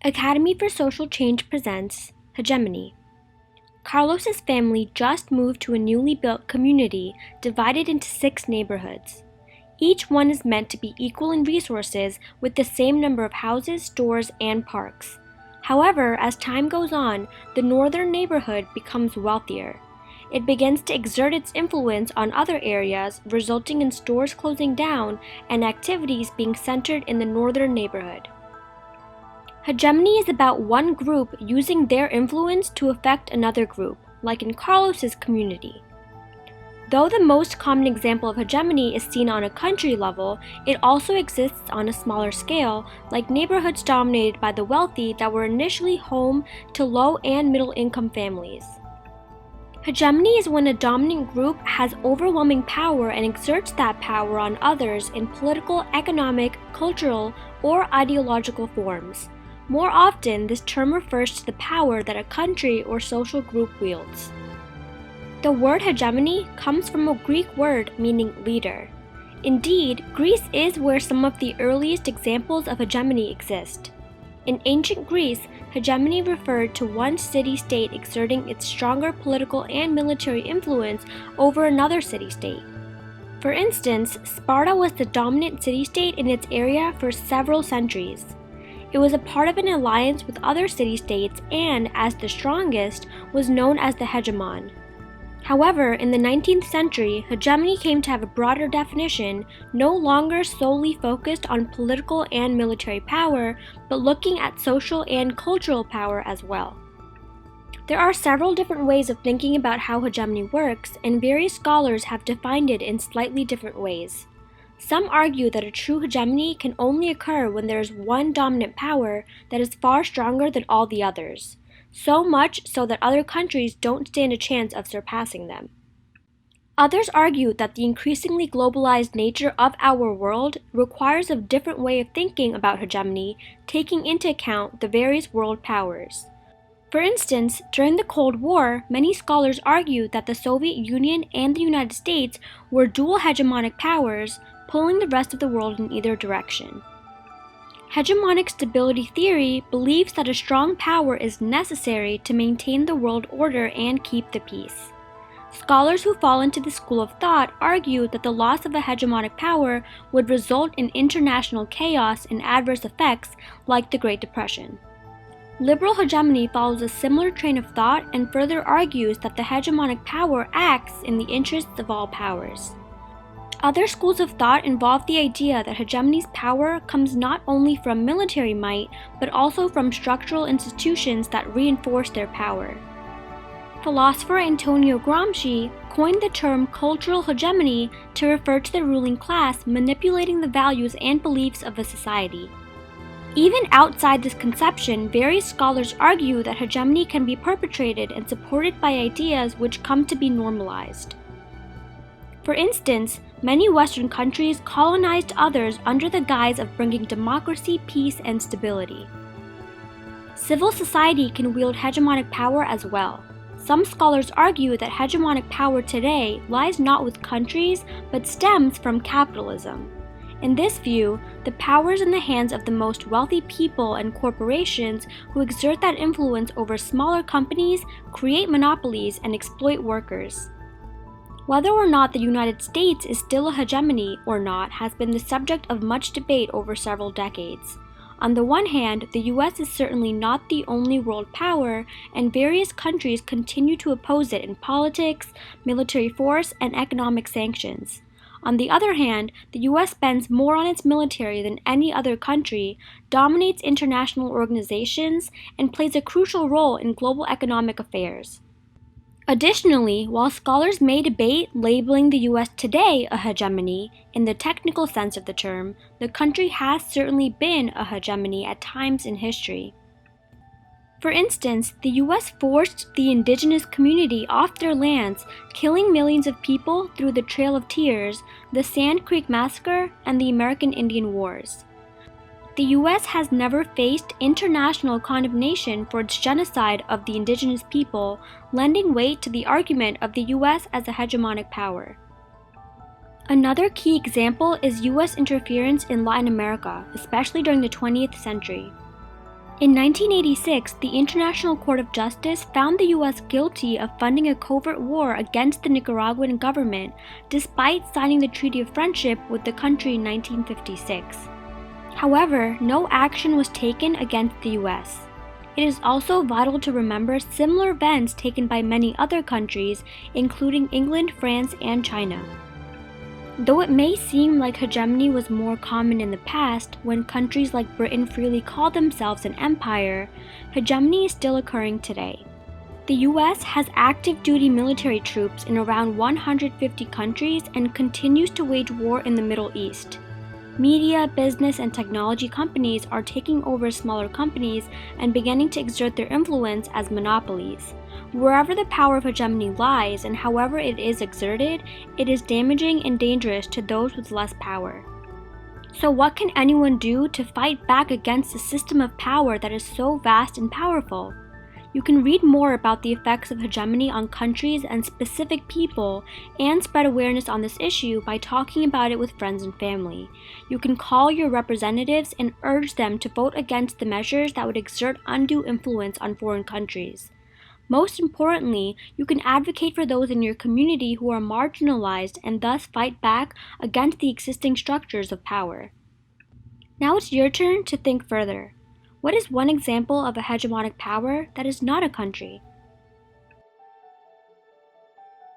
Academy for Social Change presents Hegemony. Carlos's family just moved to a newly built community divided into 6 neighborhoods. Each one is meant to be equal in resources with the same number of houses, stores, and parks. However, as time goes on, the northern neighborhood becomes wealthier. It begins to exert its influence on other areas, resulting in stores closing down and activities being centered in the northern neighborhood. Hegemony is about one group using their influence to affect another group, like in Carlos's community. Though the most common example of hegemony is seen on a country level, it also exists on a smaller scale, like neighborhoods dominated by the wealthy that were initially home to low and middle income families. Hegemony is when a dominant group has overwhelming power and exerts that power on others in political, economic, cultural, or ideological forms. More often, this term refers to the power that a country or social group wields. The word hegemony comes from a Greek word meaning leader. Indeed, Greece is where some of the earliest examples of hegemony exist. In ancient Greece, hegemony referred to one city-state exerting its stronger political and military influence over another city-state. For instance, Sparta was the dominant city-state in its area for several centuries. It was a part of an alliance with other city-states and, as the strongest, was known as the hegemon. However, in the 19th century, hegemony came to have a broader definition, no longer solely focused on political and military power, but looking at social and cultural power as well. There are several different ways of thinking about how hegemony works, and various scholars have defined it in slightly different ways. Some argue that a true hegemony can only occur when there is one dominant power that is far stronger than all the others, so much so that other countries don't stand a chance of surpassing them. Others argue that the increasingly globalized nature of our world requires a different way of thinking about hegemony, taking into account the various world powers. For instance, during the Cold War, many scholars argued that the Soviet Union and the United States were dual hegemonic powers, pulling the rest of the world in either direction. Hegemonic stability theory believes that a strong power is necessary to maintain the world order and keep the peace. Scholars who fall into this school of thought argue that the loss of a hegemonic power would result in international chaos and adverse effects like the Great Depression. Liberal hegemony follows a similar train of thought and further argues that the hegemonic power acts in the interests of all powers. Other schools of thought involve the idea that hegemony's power comes not only from military might, but also from structural institutions that reinforce their power. Philosopher Antonio Gramsci coined the term cultural hegemony to refer to the ruling class manipulating the values and beliefs of a society. Even outside this conception, various scholars argue that hegemony can be perpetrated and supported by ideas which come to be normalized. For instance, many Western countries colonized others under the guise of bringing democracy, peace, and stability. Civil society can wield hegemonic power as well. Some scholars argue that hegemonic power today lies not with countries, but stems from capitalism. In this view, the power is in the hands of the most wealthy people and corporations who exert that influence over smaller companies, create monopolies, and exploit workers. Whether or not the United States is still a hegemony or not has been the subject of much debate over several decades. On the one hand, the US is certainly not the only world power, and various countries continue to oppose it in politics, military force, and economic sanctions. On the other hand, the US spends more on its military than any other country, dominates international organizations, and plays a crucial role in global economic affairs. Additionally, while scholars may debate labeling the US today a hegemony, in the technical sense of the term, the country has certainly been a hegemony at times in history. For instance, the US forced the indigenous community off their lands, killing millions of people through the Trail of Tears, the Sand Creek Massacre, and the American Indian Wars. The US has never faced international condemnation for its genocide of the indigenous people, lending weight to the argument of the US as a hegemonic power. Another key example is US interference in Latin America, especially during the 20th century. In 1986, the International Court of Justice found the U.S. guilty of funding a covert war against the Nicaraguan government, despite signing the Treaty of Friendship with the country in 1956. However, no action was taken against the U.S. It is also vital to remember similar events taken by many other countries, including England, France, and China. Though it may seem like hegemony was more common in the past, when countries like Britain freely called themselves an empire, hegemony is still occurring today. The US has active duty military troops in around 150 countries and continues to wage war in the Middle East. Media, business, and technology companies are taking over smaller companies and beginning to exert their influence as monopolies. Wherever the power of hegemony lies and however it is exerted, it is damaging and dangerous to those with less power. So what can anyone do to fight back against a system of power that is so vast and powerful? You can read more about the effects of hegemony on countries and specific people and spread awareness on this issue by talking about it with friends and family. You can call your representatives and urge them to vote against the measures that would exert undue influence on foreign countries. Most importantly, you can advocate for those in your community who are marginalized and thus fight back against the existing structures of power. Now it's your turn to think further. What is one example of a hegemonic power that is not a country?